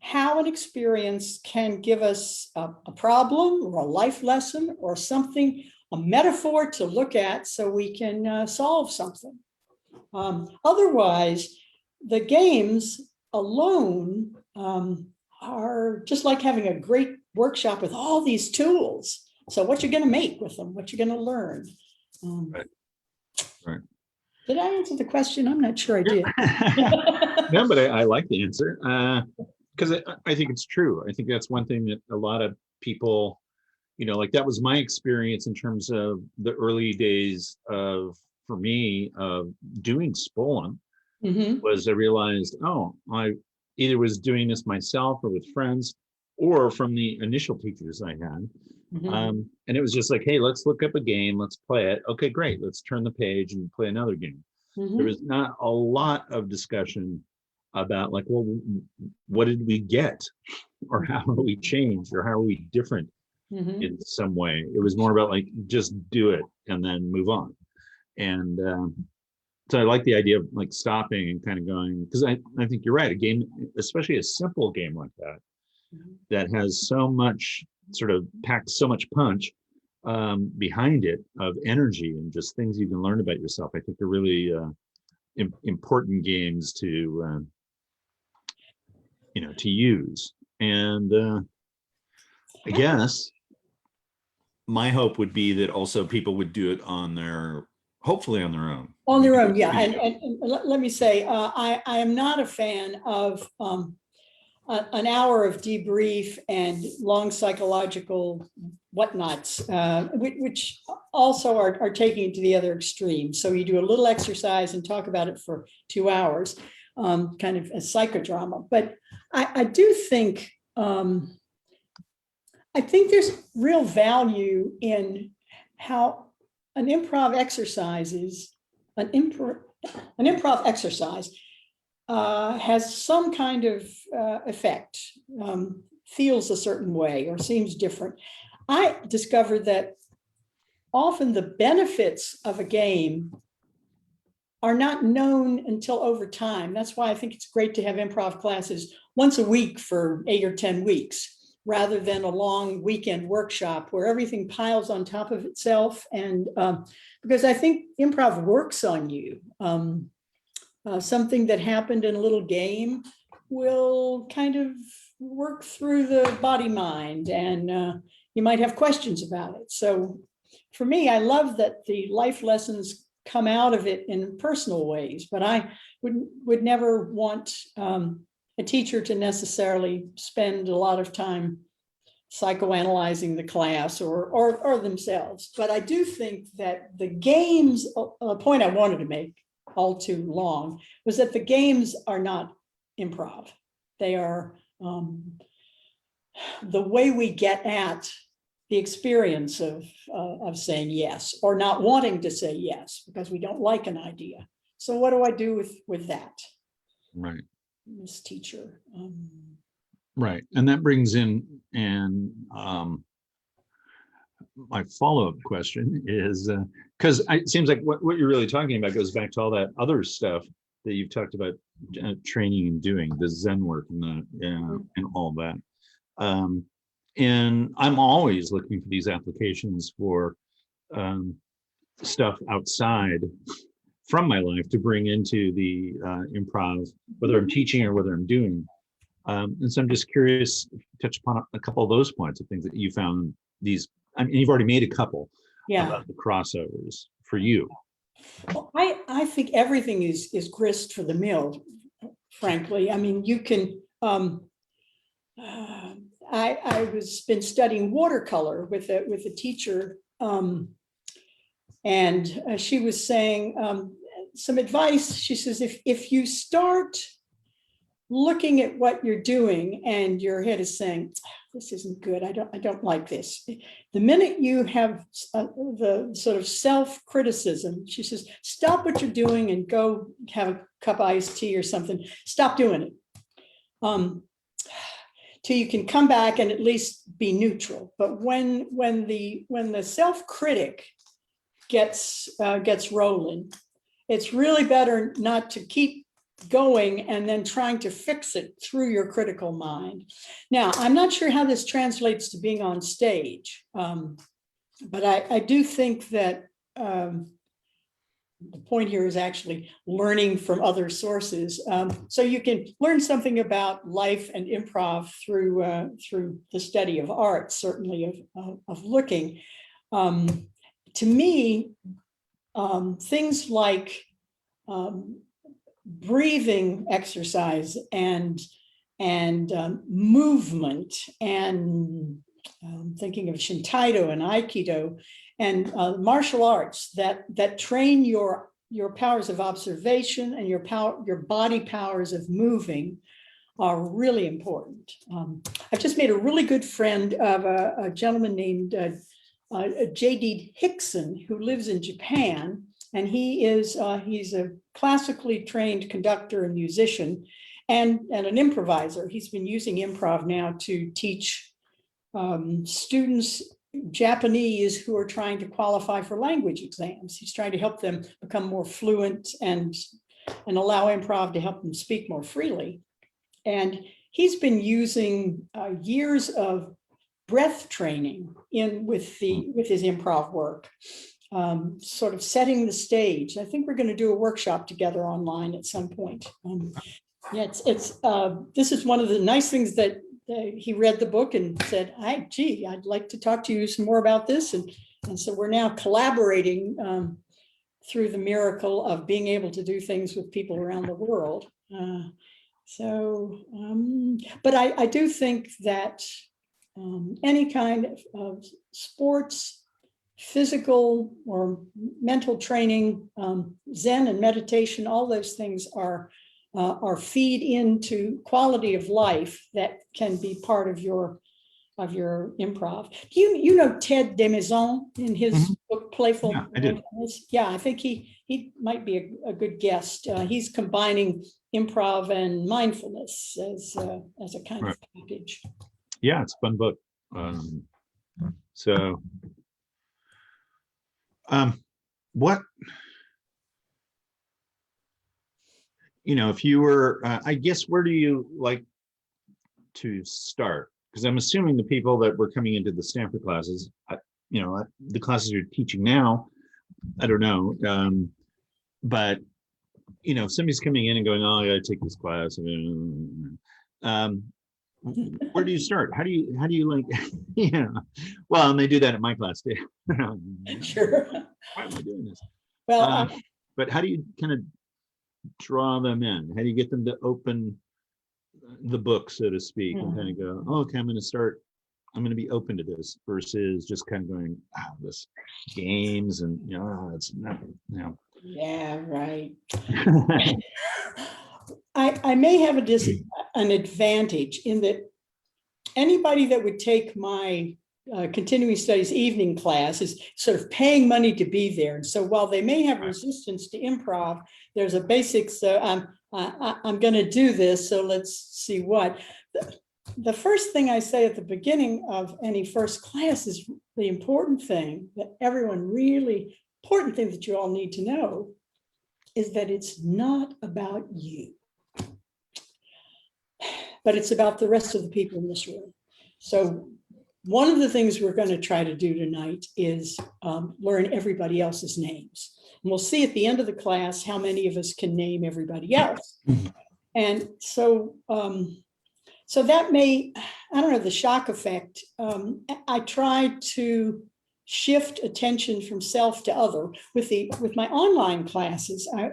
Speaker 2: how an experience can give us a problem or a life lesson or something, a metaphor to look at so we can solve something. Otherwise, the games alone are just like having a great workshop with all these tools. So what you're going to make with them, what you're going to learn.
Speaker 1: Right.
Speaker 2: Did I answer the question? I'm not sure I did.
Speaker 1: No, but I like the answer because I think it's true. I think that's one thing that a lot of people, like that was my experience in terms of the early days for me, of doing Spolin, was I realized, I either was doing this myself or with friends or from the initial teachers I had. And it was just like, hey, let's look up a game, let's play it. Okay, great. Let's turn the page and play another game. There was not a lot of discussion about like, well, what did we get? Or how are we changed? Or how are we different in some way? It was more about like, just do it and then move on. And so I like the idea of like stopping and kind of going, because I think you're right. A game, especially a simple game like that, that has so much sort of packed so much punch behind it of energy and just things you can learn about yourself. I think they're really important games to to use. And I guess my hope would be that also people would do it hopefully on their own.
Speaker 2: On their own, yeah. And let me say, I am not a fan of an hour of debrief and long psychological whatnots, which also are taking it to the other extreme. So you do a little exercise and talk about it for 2 hours, kind of a psychodrama. But I do think I think there's real value in how an improv exercise is, an improv exercise has some kind of effect, feels a certain way or seems different. I discovered that often the benefits of a game are not known until over time. That's why I think it's great to have improv classes once a week for 8 or 10 weeks, rather than a long weekend workshop where everything piles on top of itself. And because I think improv works on you. Something that happened in a little game will kind of work through the body mind, and you might have questions about it. So for me, I love that the life lessons come out of it in personal ways, but I would never want a teacher to necessarily spend a lot of time psychoanalyzing the class or themselves. But I do think that the games, a point I wanted to make all too long, was that the games are not improv. They are the way we get at the experience of saying yes or not wanting to say yes because we don't like an idea. So what do I do with that?
Speaker 1: Right.
Speaker 2: This teacher.
Speaker 1: Right. And that brings in, and my follow-up question is, because it seems like what you're really talking about goes back to all that other stuff that you've talked about, training and doing, the Zen work and and all that. And I'm always looking for these applications for stuff outside from my life to bring into the improv, whether I'm teaching or whether I'm doing. And so I'm just curious, touch upon a couple of those points of things that you found these, I mean, you've already made a couple about the crossovers for you.
Speaker 2: Well, I think everything is grist for the mill, frankly. I mean, you can, I was been studying watercolor with a teacher, and she was saying some advice. She says, if you start looking at what you're doing and your head is saying, this isn't good, I don't like this. The minute you have the sort of self-criticism, she says, stop what you're doing and go have a cup of iced tea or something. Stop doing it. Till you can come back and at least be neutral. But when the self-critic gets rolling, it's really better not to keep going and then trying to fix it through your critical mind. Now, I'm not sure how this translates to being on stage, but I do think that the point here is actually learning from other sources. So you can learn something about life and improv through the study of art, certainly of looking. To me, things like breathing exercise and movement, and thinking of Shintaido and Aikido and martial arts that train your powers of observation and your body powers of moving are really important. I've just made a really good friend of a gentleman named J.D. Hickson, who lives in Japan, and he's a classically trained conductor and musician and an improviser. He's been using improv now to teach students Japanese who are trying to qualify for language exams. He's trying to help them become more fluent and allow improv to help them speak more freely. And he's been using years of breath training with his improv work, sort of setting the stage. I think we're going to do a workshop together online at some point. Yeah, this is one of the nice things that he read the book and said, gee, I'd like to talk to you some more about this. And so we're now collaborating through the miracle of being able to do things with people around the world. But I do think that any kind of sports, physical or mental training, Zen and meditation, all those things are or feed into quality of life that can be part of your improv. You know Ted Desmaisons in his book Playful
Speaker 1: Yeah, I do.
Speaker 2: Mindfulness? Yeah, I think he might be a good guest. He's combining improv and mindfulness as a kind of package.
Speaker 1: Yeah, it's a fun book. So what, if you were, I guess, where do you like to start? Because I'm assuming the people that were coming into the Stanford classes, the classes you're teaching now, I don't know. But, if somebody's coming in and going, oh, I gotta take this class. Where do you start? How do you like, well, and they do that at my class too.
Speaker 2: Sure.
Speaker 1: Why am I doing this?
Speaker 2: Well,
Speaker 1: but how do you kind of draw them in? How do you get them to open the book, so to speak, and kind of go, oh, okay, I'm going to be open to this versus just kind of going, this games and, it's not,
Speaker 2: Yeah, right. I may have an advantage in that anybody that would take my continuing studies evening class is sort of paying money to be there. And so while they may have resistance to improv, there's a basic, so I'm going to do this, so let's see what. The first thing I say at the beginning of any first class is the important thing that you all need to know is that it's not about you, but it's about the rest of the people in this room. So one of the things we're going to try to do tonight is learn everybody else's names. And we'll see at the end of the class how many of us can name everybody else. And so, so that may, I don't know, the shock effect. I try to shift attention from self to other. With my online classes, I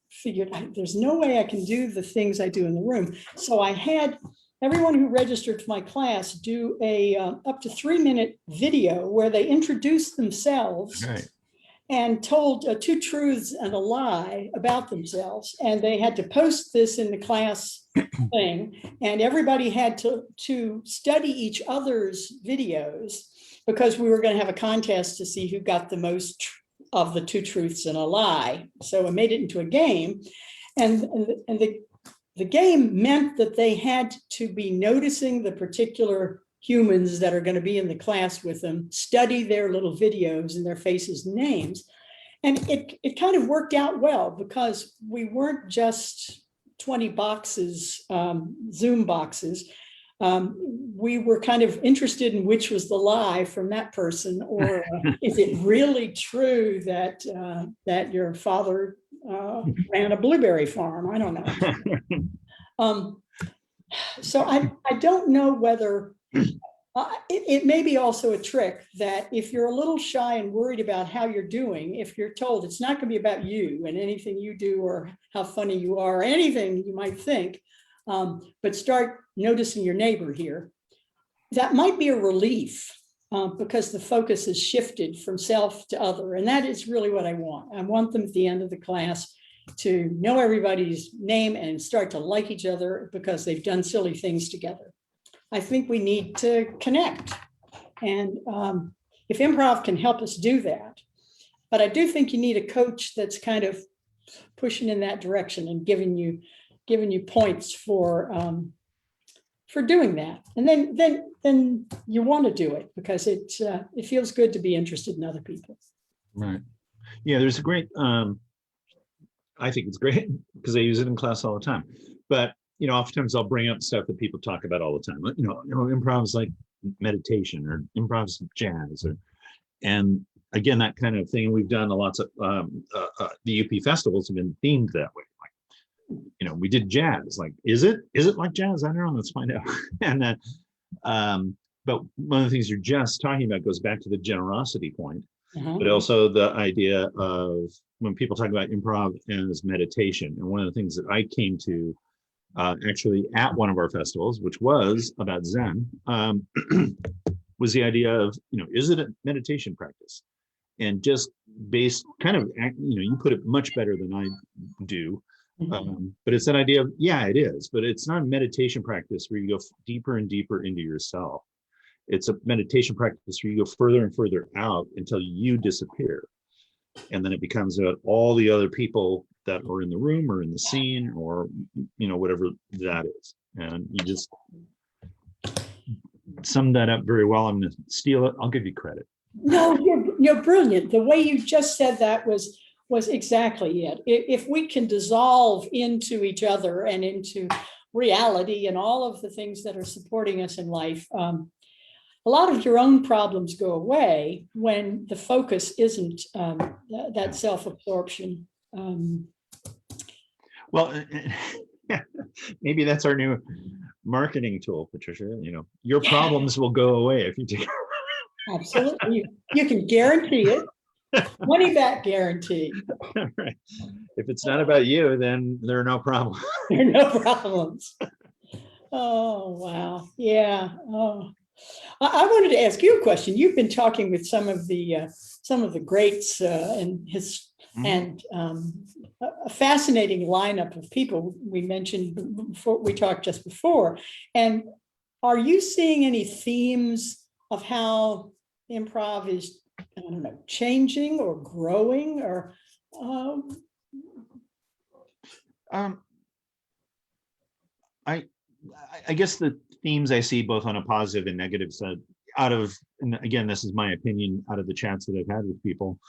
Speaker 2: figured there's no way I can do the things I do in the room. So I had everyone who registered for my class do a up to 3-minute video where they introduced themselves and told 2 truths and a lie about themselves. And they had to post this in the class thing. And everybody had to study each other's videos because we were going to have a contest to see who got the most of the 2 truths and a lie. So I made it into a game. And the game meant that they had to be noticing the particular humans that are going to be in the class with them, study their little videos and their faces and names. And it kind of worked out well because we weren't just 20 boxes, Zoom boxes. We were kind of interested in which was the lie from that person, or is it really true that that your father ran a blueberry farm? I don't know. So I don't know whether it may be also a trick that if you're a little shy and worried about how you're doing, if you're told it's not going to be about you and anything you do or how funny you are, or anything you might think, but start noticing your neighbor here, that might be a relief because the focus is shifted from self to other. And that is really what I want. I want them at the end of the class to know everybody's name and start to like each other because they've done silly things together. I think we need to connect. And if improv can help us do that, but I do think you need a coach that's kind of pushing in that direction and giving you points for doing that. And then you want to do it because it feels good to be interested in other people.
Speaker 1: Right. Yeah, there's a great, I think it's great because I use it in class all the time. But, oftentimes I'll bring up stuff that people talk about all the time. Improv is like meditation, or improv is jazz, and again, that kind of thing. We've done lots of, the UP festivals have been themed that way. We did jazz. Like, is it like jazz? I don't know. Let's find out. And then, but one of the things you're just talking about goes back to the generosity point, but also the idea of when people talk about improv as meditation. And one of the things that I came to actually at one of our festivals, which was about Zen, was the idea of, is it a meditation practice? And just based kind of, you put it much better than I do. But it's that idea of, yeah, it is, but it's not a meditation practice where you go deeper and deeper into yourself. It's a meditation practice where you go further and further out until you disappear. And then it becomes about all the other people that are in the room or in the scene or, whatever that is. And you just summed that up very well. I'm going to steal it. I'll give you credit.
Speaker 2: No, you're brilliant. The way you just said that was exactly it. If we can dissolve into each other and into reality and all of the things that are supporting us in life, a lot of your own problems go away when the focus isn't that self-absorption.
Speaker 1: Well, maybe that's our new marketing tool, Patricia. Your problems will go away if you take.
Speaker 2: Absolutely, you can guarantee it. Money back guarantee.
Speaker 1: Right. If it's not about you, then there are no problems.
Speaker 2: There are no problems. Oh wow, yeah. Oh. I wanted to ask you a question. You've been talking with some of the greats and a fascinating lineup of people we mentioned before. We talked just before. And are you seeing any themes of how improv is, I don't know, changing or growing or?
Speaker 1: I guess the themes I see both on a positive and negative side and again, this is my opinion out of the chats that I've had with people,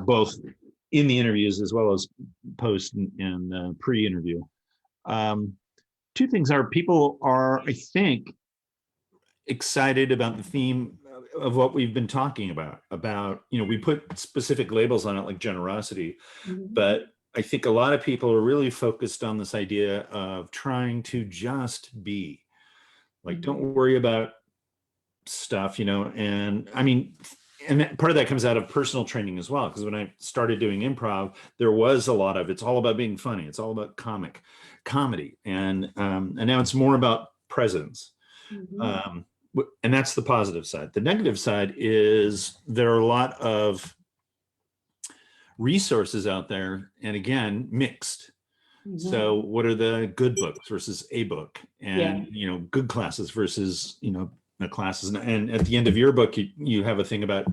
Speaker 1: both in the interviews as well as post and pre-interview. Two things are people are, I think, excited about the theme of what we've been talking about, we put specific labels on it like generosity, but I think a lot of people are really focused on this idea of trying to just be, like, don't worry about stuff, and I mean, and part of that comes out of personal training as well, because when I started doing improv, there was a lot of, it's all about being funny. It's all about comedy. And now it's more about presence. And that's the positive side. The negative side is there are a lot of resources out there, and again, mixed. So what are the good books versus a book, and good classes versus the classes, and at the end of your book you have a thing about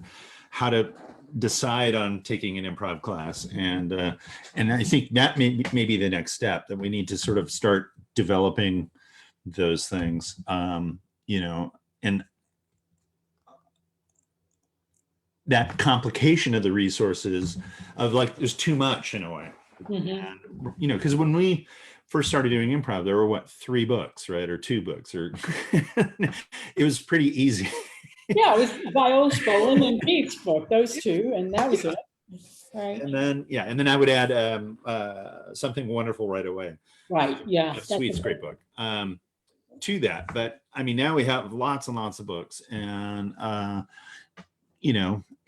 Speaker 1: how to decide on taking an improv class, and I think that may be the next step, that we need to sort of start developing those things, and that complication of the resources of, like, there's too much in a way. And, because when we first started doing improv, there were 3 books, right? Or 2 books, or it was pretty easy.
Speaker 2: Yeah, it was Viola Spolin and Pete's book, those 2, and that was it. Right.
Speaker 1: And then I would add Something Wonderful Right Away.
Speaker 2: Right. Yeah.
Speaker 1: Sweet's great book. To that, but I mean, now we have lots and lots of books, and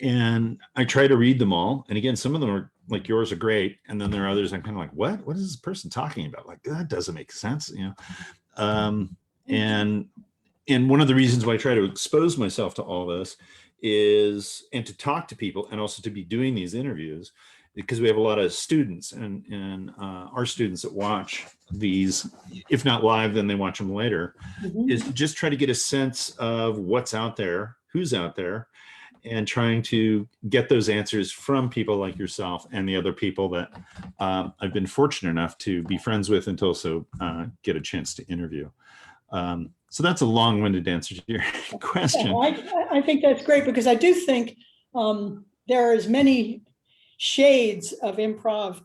Speaker 1: and I try to read them all. And again, some of them are, like yours, are great, and then there are others I'm kind of like, what is this person talking about? Like, that doesn't make sense, and one of the reasons why I try to expose myself to all this is, and to talk to people, and also to be doing these interviews, because we have a lot of students, and our students that watch these, if not live, then they watch them later, is just try to get a sense of what's out there, who's out there, and trying to get those answers from people like yourself and the other people that I've been fortunate enough to be friends with, and to also get a chance to interview. So that's a long-winded answer to your question.
Speaker 2: Yeah, I think that's great, because I do think there are as many shades of improv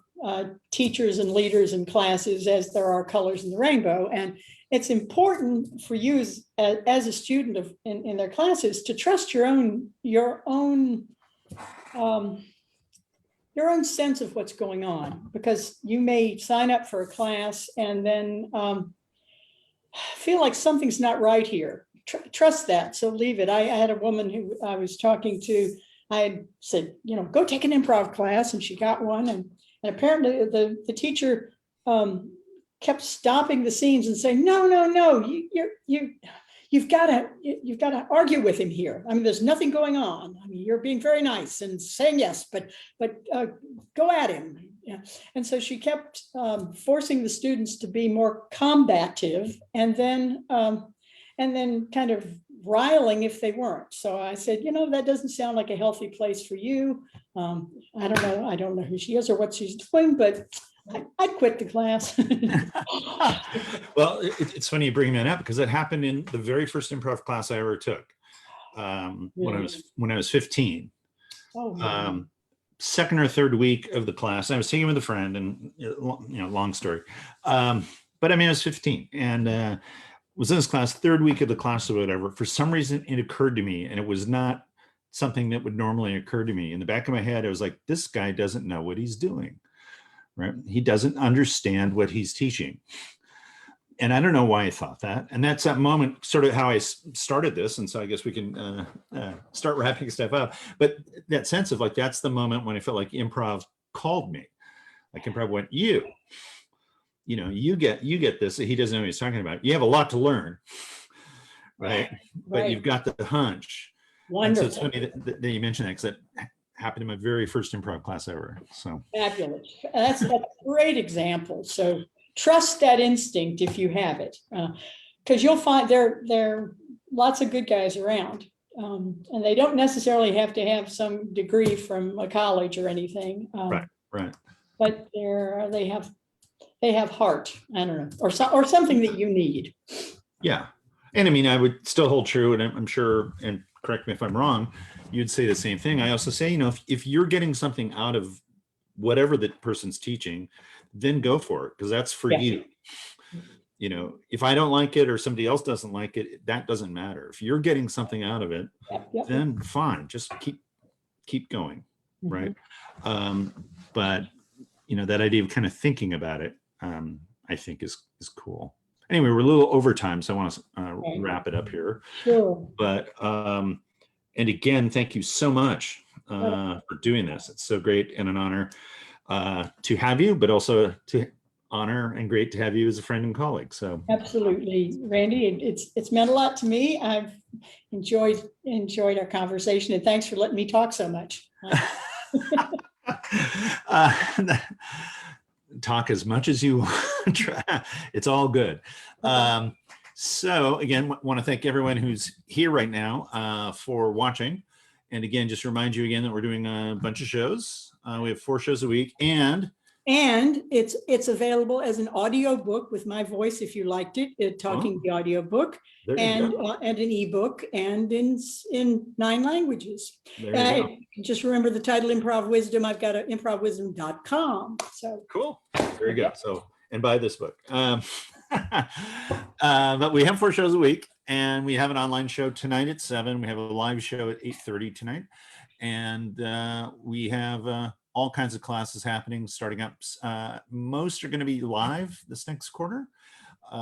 Speaker 2: teachers and leaders and classes as there are colors in the rainbow. And it's important for you as a student in their classes to trust your own sense of what's going on, because you may sign up for a class and then feel like something's not right here. Trust that. So leave it. I had a woman who I was talking to. I had said, go take an improv class, and she got one. And apparently the teacher kept stopping the scenes and saying, no, you've got to argue with him here. I mean, there's nothing going on. I mean, you're being very nice and saying yes, but go at him. Yeah. And so she kept forcing the students to be more combative, and then kind of riling if they weren't. So I said, that doesn't sound like a healthy place for you. I don't know who she is or what she's doing, but I'd quit the class.
Speaker 1: Well, it's funny you bring that up, because it happened in the very first improv class I ever took when I was 15.
Speaker 2: Oh,
Speaker 1: second or third week of the class, I was taking with a friend, and long story. But I mean, I was 15 and was in this class, third week of the class or whatever. For some reason, it occurred to me, and it was not something that would normally occur to me. In the back of my head, I was like, this guy doesn't know what he's doing, right? He doesn't understand what he's teaching. And I don't know why I thought that. And that's that moment, sort of how I started this. And so I guess we can start wrapping stuff up. But that sense of like, that's the moment when I felt like improv called me. Like improv went, you get this. He doesn't know what he's talking about. You have a lot to learn, right? But you've got the hunch. Wonderful. And so it's funny that you mentioned that, because that happened in my very first improv class ever. So
Speaker 2: fabulous. That's a great example. So trust that instinct if you have it, because you'll find there are lots of good guys around, and they don't necessarily have to have some degree from a college or anything.
Speaker 1: Right.
Speaker 2: But they have heart. I don't know, or something that you need. Yeah.
Speaker 1: And I mean, I would still hold true, and I'm sure, and correct me if I'm wrong, you'd say the same thing. I also say, if you're getting something out of whatever the person's teaching, then go for it, because that's for you. If I don't like it or somebody else doesn't like it, that doesn't matter. If you're getting something out of it, then fine, just keep going, right? But that idea of kind of thinking about it, I think is cool. Anyway, we're a little over time, so I want to wrap it up here.
Speaker 2: Sure.
Speaker 1: But and again, thank you so much for doing this. It's so great and an honor to have you, but also to honor and great to have you as a friend and colleague. So
Speaker 2: absolutely, Randy, it's meant a lot to me. I've enjoyed our conversation, and thanks for letting me talk so much.
Speaker 1: Talk as much as you want. It's all good. So again, want to thank everyone who's here right now for watching. And again, just remind you again that we're doing a bunch of shows. We have 4 shows a week, and it's available as an audio book with my voice if you liked it, talking the audio book, and an ebook, and in 9 languages. Just remember the title, Improv Wisdom. I've got improvwisdom.com. So cool. There you go. So, and buy this book. But we have 4 shows a week, and we have an online show tonight at 7. We have a live show at 8:30 tonight, and we have all kinds of classes happening starting up. Most are going to be live this next quarter,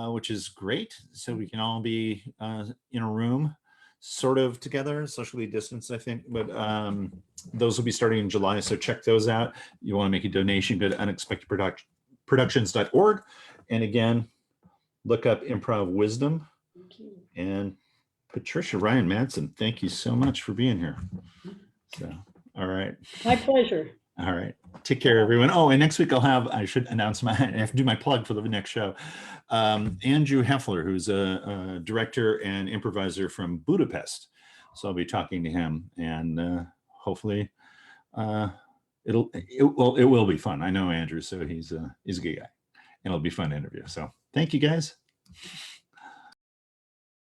Speaker 1: which is great. So we can all be in a room sort of together, socially distanced, I think. But those will be starting in July. So check those out. You want to make a donation, go to unexpectedproductions.org. And again, look up Improv Wisdom.
Speaker 2: thank you.
Speaker 1: And Patricia Ryan Madson, thank you so much for being here. So, all right.
Speaker 2: My pleasure.
Speaker 1: All right. Take care, everyone. Oh, and next week I should announce I have to do my plug for the next show. Andrew Heffler, who's a director and improviser from Budapest. So I'll be talking to him, and hopefully it will be fun. I know Andrew, so he's a good guy, and it'll be fun to interview. So thank you, guys.